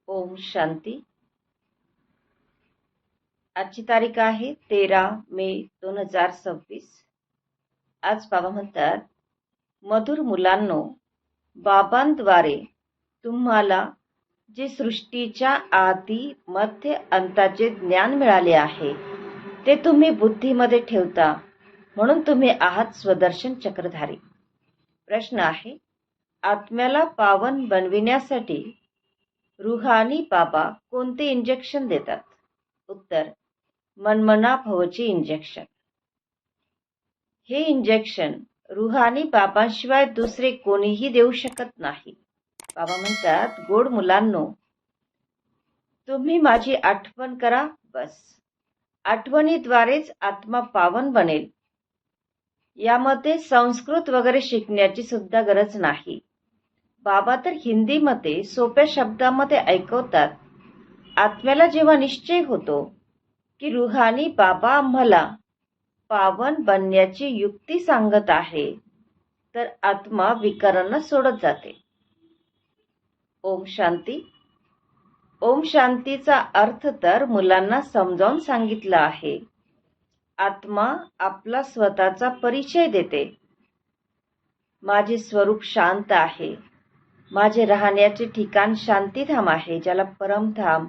ओम शांती. आजची तारीख आहे 13 मे 2026. आज बाबा म्हणतात, मधुर मुलांनो, बाबांद्वारे तुम्हाला जे सृष्टीच्या आदी मध्य अंताचे ज्ञान मिळाले आहे ते तुम्ही बुद्धीमध्ये ठेवता, म्हणून तुम्ही आहात स्वदर्शन चक्रधारी. प्रश्न आहे, आत्म्याला पावन बनविण्यासाठी रुहानी बाबा कोणते इंजेक्शन देतात? उत्तर, मनमना भवचे इंजेक्शन. हे इंजेक्शन रुहानी बाबांशिवाय दुसरे कोणीही देऊ शकत नाही. बाबा म्हणतात, गोड मुलांनो, तुम्ही माझी आठवण करा बस. आठवणीद्वारेच आत्मा पावन बनेल. यामध्ये संस्कृत वगैरे शिकण्याची सुद्धा गरज नाही. बाबा तर हिंदीमध्ये सोप्या शब्दामध्ये ऐकवतात. आत्म्याला जेव्हा निश्चय होतो की रुहानी बाबा आम्हाला पावन बनण्याची युक्ती सांगत आहे, तर आत्मा विकारांना सोडत जाते. ओम शांती. ओम शांतीचा अर्थ तर मुलांना समजावून सांगितला आहे. आत्मा आपला स्वतःचा परिचय देते. माझे स्वरूप शांत आहे. माझे राहण्याचे ठिकाण शांतीधाम आहे, ज्याला परमधाम,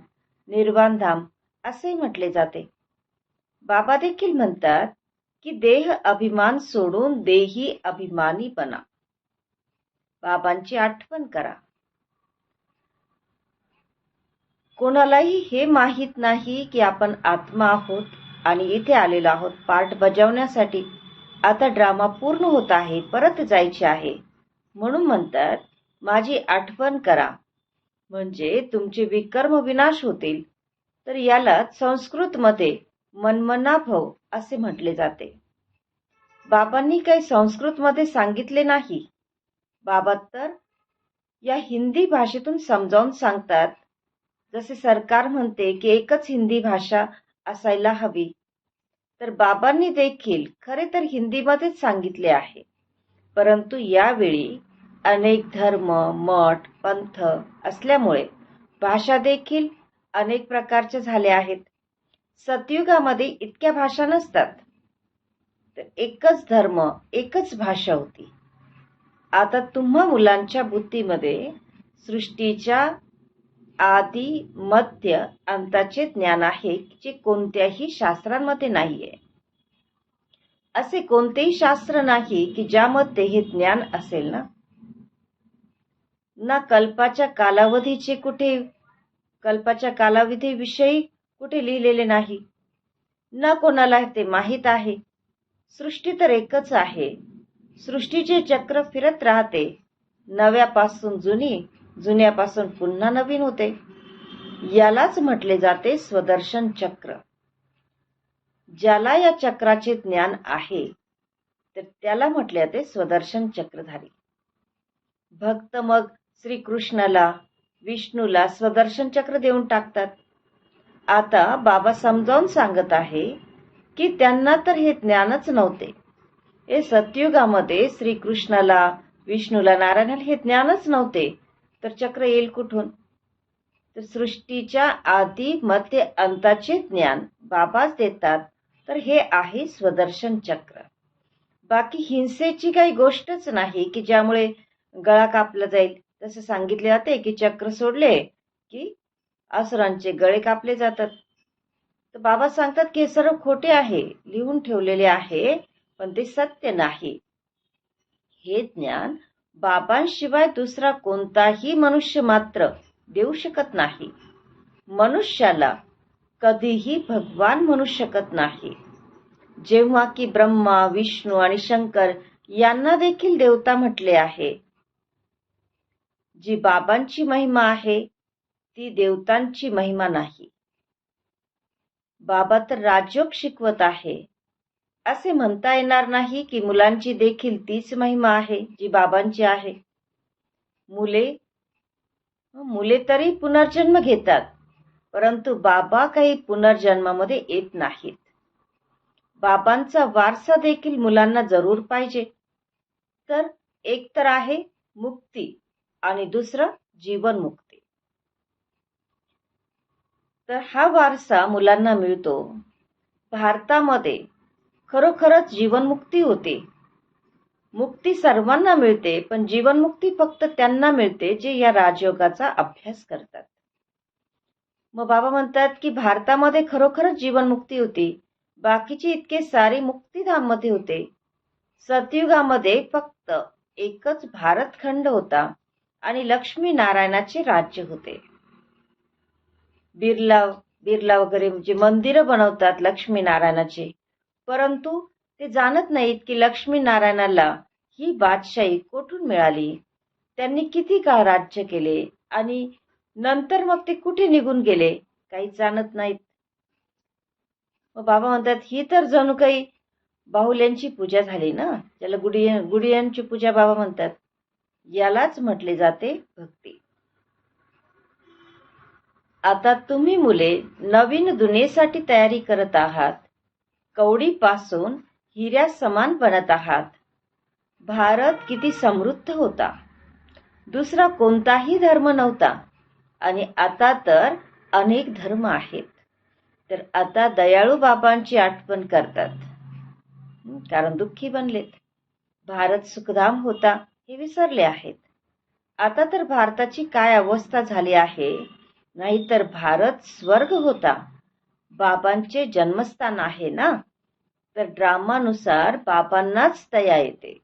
निर्वाणधाम असे म्हटले जाते. बाबा देखील म्हणतात की देह अभिमान सोडून देही अभिमानी बना. बाबांची आठवण करा. कोणालाही हे माहीत नाही की आपण आत्मा आहोत आणि इथे आलेलो आहोत पार्ट बजावण्यासाठी. आता ड्रामा पूर्ण होत आहे, परत जायचे आहे. म्हणून म्हणतात, माझी आठवण करा, म्हणजे तुमचे विकर्म विनाश होतील. तर याला संस्कृतमध्ये मनमना भव असे म्हटले जाते. बाबांनी काही संस्कृतमध्ये सांगितले नाही. बाबा तर या हिंदी भाषेतून समजावून सांगतात. जसे सरकार म्हणते की एकच हिंदी भाषा असायला हवी, तर बाबांनी देखील खरे तर हिंदीमध्येच सांगितले आहे. परंतु यावेळी अनेक धर्म, मठ, पंथ असल्यामुळे भाषा देखील अनेक प्रकारच्या झाल्या आहेत. सतयुगामध्ये इतक्या भाषा नसतात, तर एकच धर्म, एकच भाषा होती. आता तुम्हा मुलांच्या बुद्धीमध्ये सृष्टीच्या आदी मध्य अंताचे ज्ञान आहे, जे कोणत्याही शास्त्रांमध्ये नाहीये. असे कोणतेही शास्त्र नाही की ज्यामध्ये हे ज्ञान असेल ना कल्पाच्या कालावधीचे कुठे, कल्पाच्या कालावधीविषयी कुठे लिहिलेले नाही, ना कोणाला ते माहीत आहे. सृष्टी तर एकच आहे. सृष्टीचे चक्र फिरत राहते. नव्यापासून जुनी, जुन्यापासून पुन्हा नवीन होते. यालाच म्हटले जाते स्वदर्शन चक्र. ज्याला या चक्राचे ज्ञान आहे, तर त्याला म्हटले जाते स्वदर्शन चक्रधारी. भक्त मग श्रीकृष्णाला, विष्णूला स्वदर्शन चक्र देऊन टाकतात. आता बाबा समजावून सांगत आहे की त्यांना तर हे ज्ञानच नव्हते. हे सतयुगामध्ये श्रीकृष्णाला, विष्णूला, नारायणाला हे ज्ञानच नव्हते, तर चक्र येईल कुठून? तर सृष्टीच्या आदी मध्य अंताचे ज्ञान बाबाच देतात. तर हे आहे स्वदर्शन चक्र. बाकी हिंसेची काही गोष्टच नाही की ज्यामुळे गळा कापला जाईल. तसे सांगितले जाते की चक्र सोडले की असुरांचे गळे कापले जातात. तर बाबा सांगतात की हे सर्व खोटे आहे, लिहून ठेवलेले आहे, पण ते सत्य नाही. हे ज्ञान बाबांशिवाय दुसरा कोणताही मनुष्य मात्र देऊ शकत नाही. मनुष्याला कधीही भगवान म्हणू शकत नाही, जेव्हा की ब्रह्मा, विष्णू आणि शंकर यांना देखील देवता म्हटले आहे. जी बाबांची महिमा आहे ती देवतांची महिमा नाही. बाबा तर राजयोग शिकवत आहे. असे म्हणता येणार नाही की मुलांची देखील तीच महिमा आहे जी बाबांची आहे. मुले तरी पुनर्जन्म घेतात, परंतु बाबा काही पुनर्जन्मामध्ये येत नाहीत. बाबांचा वारसा देखील मुलांना जरूर पाहिजे. तर एक तर आहे मुक्ती आणि दुसरं जीवनमुक्ती. तर हा वारसा मुलांना मिळतो. भारतामध्ये खरोखरच जीवनमुक्ती होते. मुक्ती सर्वांना मिळते, पण जीवनमुक्ती फक्त त्यांना मिळते जे या राजयोगाचा अभ्यास करतात. मग बाबा म्हणतात की भारतामध्ये खरोखरच जीवनमुक्ती होती. बाकीचे इतके सारे मुक्तीधाम मध्ये होते. सतयुगामध्ये फक्त एकच भारतखंड होता आणि लक्ष्मी नारायणाचे राज्य होते. बिर्ला बिर्ला वगैरे जे मंदिरं बनवतात लक्ष्मी नारायणाचे, परंतु ते जाणत नाहीत की लक्ष्मी नारायणाला ही बादशाही कुठून मिळाली, त्यांनी किती काळ राज्य केले आणि नंतर मग ते कुठे निघून गेले, काही जाणत नाहीत. मग बाबा म्हणतात ही तर जणू काही बाहुल्यांची पूजा झाली ना, ज्याला गुडियांची पूजा बाबा म्हणतात. यालाच म्हटले जाते भक्ती. आता तुम्ही मुले नवीन दुनियेसाठी तयारी करत आहात. कवडीपासून हिऱ्या समान बनत आहात. भारत किती समृद्ध होता. दुसरा कोणताही धर्म नव्हता आणि आता तर अनेक धर्म आहेत. तर आता दयाळू बाबांची आठवण करतात, कारण दुःखी बनलेत. भारत सुखधाम होता हे विसरले आहेत. आता तर भारताची काय अवस्था झाली आहे. नाहीतर भारत स्वर्ग होता. बाबांचे जन्मस्थान आहे ना, तर ड्रामानुसार बाबांनाच दया येते.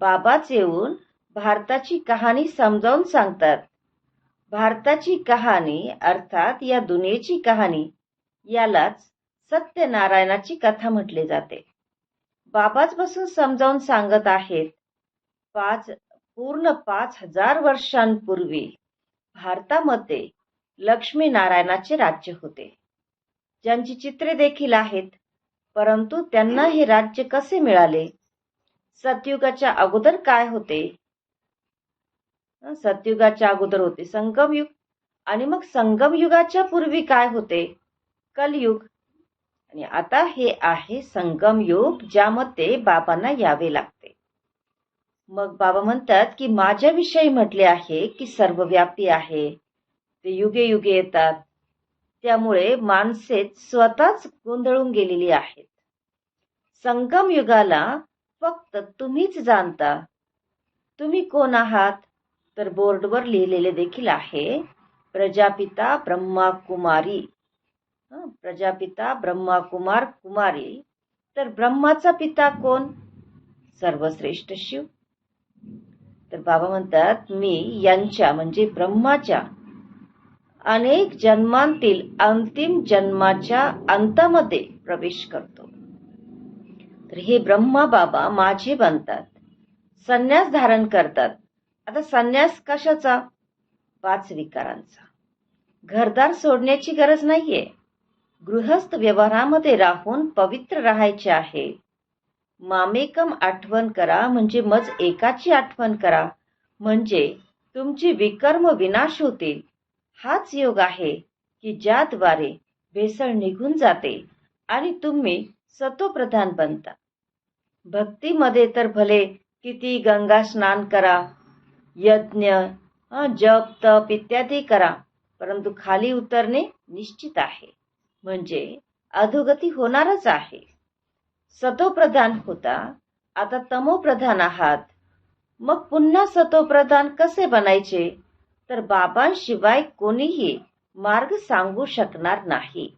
बाबाच येऊन भारताची कहाणी समजावून सांगतात. भारताची कहाणी अर्थात या दुनियेची कहाणी, यालाच सत्यनारायणाची कथा म्हटले जाते. बाबाच बसून समजावून सांगत आहेत. पूर्ण 5,000 वर्षांपूर्वी भारतामध्ये लक्ष्मी नारायणाचे राज्य होते, ज्यांची चित्रे देखील आहेत. परंतु त्यांना हे राज्य कसे मिळाले? सतयुगाच्या अगोदर काय होते? सतयुगाच्या अगोदर होते संगमयुग, आणि मग संगमयुगाच्या पूर्वी काय होते? कलयुग. आणि आता हे आहे संगमयुग, ज्यामध्ये बाबांना यावे लागते. मग बाबा म्हणतात की माझ्याविषयी म्हटले आहे की सर्वव्यापी आहे, ते युगे युगे येतात. त्यामुळे माणसे स्वतःच गोंधळून गेलेली आहेत. संगम युगाला फक्त तुम्हीच जाणता. तुम्ही कोण आहात? तर बोर्डवर लिहिलेले देखील आहे, प्रजापिता ब्रह्मा कुमारी. प्रजापिता ब्रह्मा कुमार कुमारी. तर ब्रह्माचा पिता कोण? सर्वश्रेष्ठ शिव. तर बाबा म्हणतात मी यांच्या म्हणजे ब्रह्माच्या अनेक जन्मांतील अंतिम जन्माच्या अंतामध्ये प्रवेश करतो. तर हे ब्रह्मा बाबा माझे बनतात, संन्यास धारण करतात. आता संन्यास कशाचा? 5 विकारांचा. घरदार सोडण्याची गरज नाहीये. गृहस्थ व्यवहारामध्ये राहून पवित्र राहायचे आहे. मामेकम आठवण करा, म्हणजे मज एकाची आठवण करा, म्हणजे तुमची विकर्म विनाश होतील. हाच योग आहे की ज्याद्वारे भेसळ निघून जाते आणि तुम्ही सतोप्रधान बनता. भक्तीमध्ये तर भले किती गंगा स्नान करा, यज्ञ जप तप इत्यादी करा, परंतु खाली उतरणे निश्चित आहे, म्हणजे अधोगती होणारच आहे. सतोप्रधान होता, आता तमोप्रधान आहात. मग पुन्हा सतोप्रधान कसे बनायचे? तर बाबांशिवाय कोणीही मार्ग सांगू शकणार नाही.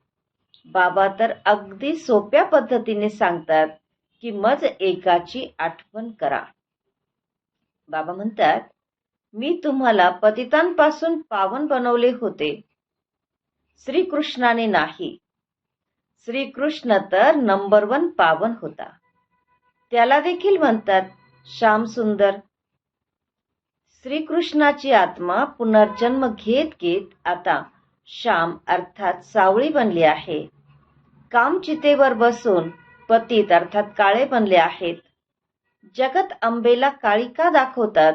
बाबा तर अगदी सोप्या पद्धतीने सांगतात की मज एकाची आठवण करा. बाबा म्हणतात मी तुम्हाला पतितांपासून पावन बनवले होते, श्रीकृष्णाने नाही. श्रीकृष्ण तर नंबर 1 पावन होता. त्याला देखील म्हणतात श्याम सुंदर. श्रीकृष्णाची आत्मा पुनर्जन्म घेत घेत आता श्याम अर्थात सावळी बनली आहे. कामचितेवर बसून पतित अर्थात काळे बनले आहेत. जगत अंबेला काळी का दाखवतात?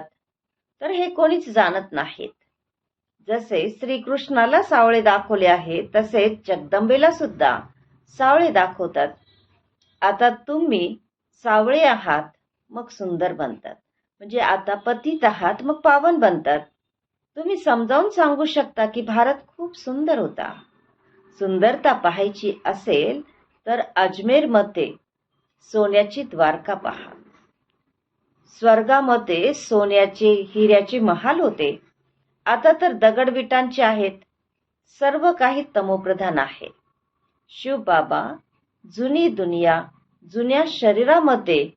तर हे कोणीच जाणत नाहीत. जसे श्रीकृष्णाला सावळे दाखवले आहे, तसेच जगदंबेला सुद्धा सावळे दाखवतात. आता तुम्ही सावळे आहात, मग सुंदर बनतात. म्हणजे आता पतित आहात, मग पावन बनतात. तुम्ही समजावून सांगू शकता की भारत खूप सुंदर होता. सुंदरता पाहायची असेल तर अजमेरमध्ये सोन्याची द्वारका पहा. स्वर्गामध्ये सोन्याचे हिऱ्याचे महाल होते. आता तर दगडविटांचे आहेत. सर्व काही तमोप्रधान आहे. शिवबाबा जुनी दुनिया जुन्या शरीरामध्ये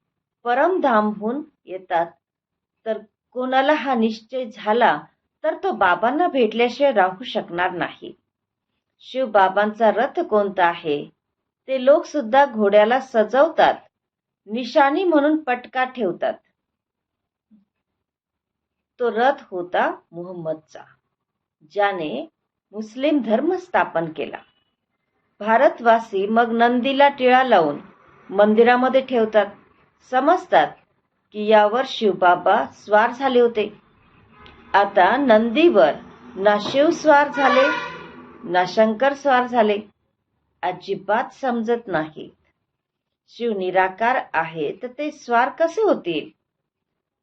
परमधामहून येतात. तर कोणाला हा निश्चय झाला तर तो बाबांना भेटल्याशिवाय राहू शकणार नाही. शिवबाबांचा रथ कोणता आहे ते लोक सुद्धा घोड्याला सजवतात, निशाणी म्हणून पटका ठेवतात. तो रथ होता मुहम्मदचा, ज्याने मुस्लिम धर्म स्थापन केला. भारतवासी मग नंदीला टिळा लावून मंदिरामध्ये ठेवतात. समजतात की यावर शिवबाबा स्वार झाले होते. आता नंदीवर ना शिव स्वार झाले ना शंकर स्वार झाले. अजिबात समजत नाहीत. शिव निराकार आहे तर ते स्वार कसे होतील?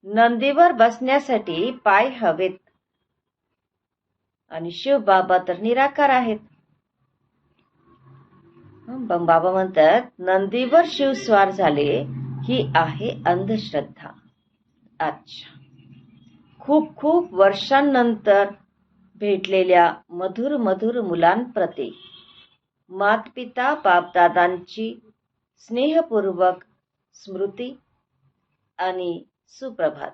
नंदीवर बसण्यासाठी पाय हवेत आणि शिवबाबा तर निराकार आहेत. बाबा म्हणतात नंदीवर शिव स्वार झाले ही आहे अंधश्रद्धा. अच्छा, खूप खूप वर्षांनंतर भेटलेल्या मधुर मधुर मुलांप्रती मातपिता बापदादांची स्नेहपूर्वक स्मृती आणि सुप्रभात.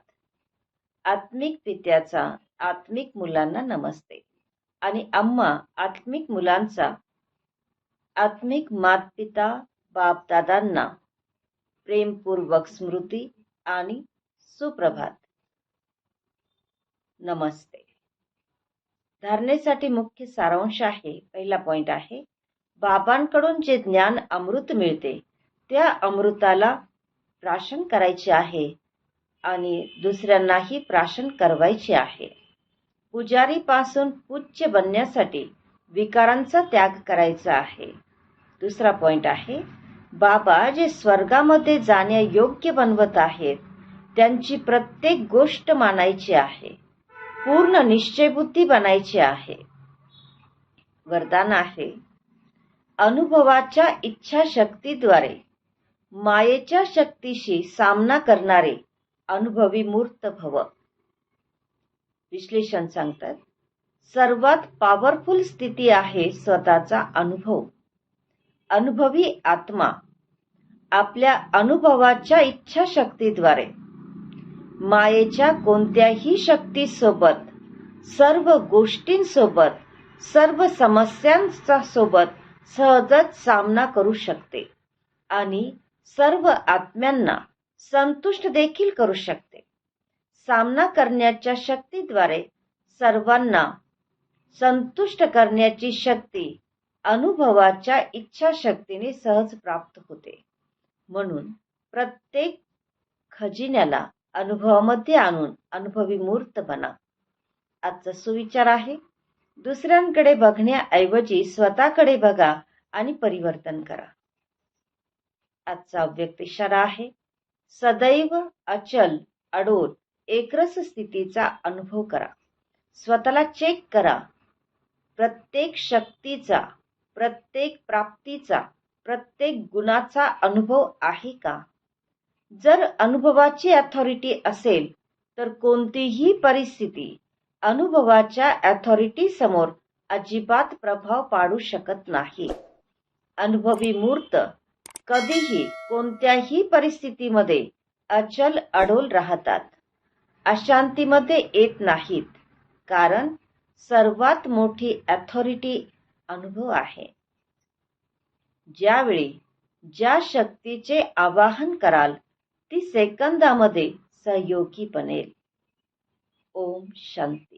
आत्मिक पित्याचा आत्मिक मुलांना नमस्ते आणि आम्हा आत्मिक मुलांचा आत्मिक मातपिता बापदादांना प्रेमपूर्वक स्मृती आणि सुप्रभात. नमस्ते. धारणेसाठी मुख्य सारांश आहे. पहिला पॉइंट आहे, बाबांकडून जे ज्ञान अमृत मिळते त्या अमृताला प्राशन करायचे आहे आणि दुसऱ्यांनाही प्राशन करवायचे आहे. पुजारीपासून पूज्य बनण्यासाठी विकारांचा त्याग करायचा आहे. दुसरा पॉइंट आहे, बाबा जे स्वर्गामध्ये जाण्यायोग्य बनवत आहेत त्यांची प्रत्येक गोष्ट मानायची आहे. पूर्ण निश्चयबुद्धी बनायची आहे. वरदान आहे, अनुभवाच्या इच्छाशक्तीद्वारे मायेच्या शक्तीशी सामना करणारे अनुभवी मूर्त भव. विश्लेषण सांगतात, सर्वात पॉवरफुल स्थिती आहे स्वतःचा अनुभव. अनुभवी आत्मा आपल्या अनुभवाच्या इच्छाशक्तीद्वारे मायेच्या कोणत्याही शक्तीसोबत, सर्व गोष्टींसोबत, सर्व समस्यांचा सोबत सहजच सामना करू शकते आणि सर्व आत्म्यांना संतुष्ट देखील करू शकते. सामना करण्याच्या शक्तीद्वारे सर्वांना संतुष्ट करण्याची शक्ती अनुभवाच्या इच्छाशक्तीने सहज प्राप्त होते. म्हणून प्रत्येक खजिन्याला अनुभवामध्ये आणून अनुभवी मूर्त बना. आजचा सुविचार आहे, दुसऱ्यांकडे बघण्याऐवजी स्वतःकडे बघा आणि परिवर्तन करा. आजचा अव्यक्त इशारा आहे, सदैव अचल अडोल एकरस स्थितीचा अनुभव करा. स्वतःला चेक करा. प्रत्येक शक्तीचा, प्रत्येक प्राप्तीचा, प्रत्येक गुणाचा अनुभव आहे का? जर अनुभवाची अथॉरिटी असेल तर कोणतीही परिस्थिती अनुभवाच्या अथॉरिटी समोर अजिबात प्रभाव पाडू शकत नाही. अनुभवी मूर्त कधीही कोणत्याही परिस्थितीमध्ये अचल अडोल राहतात. अशांतीमध्ये येत नाहीत, कारण सर्वात मोठी अथॉरिटी अनुभव आहे. ज्यावेळी ज्या शक्तीचे आवाहन कराल ती सेकंदामध्ये सहयोगी बनेल. ओम शांती.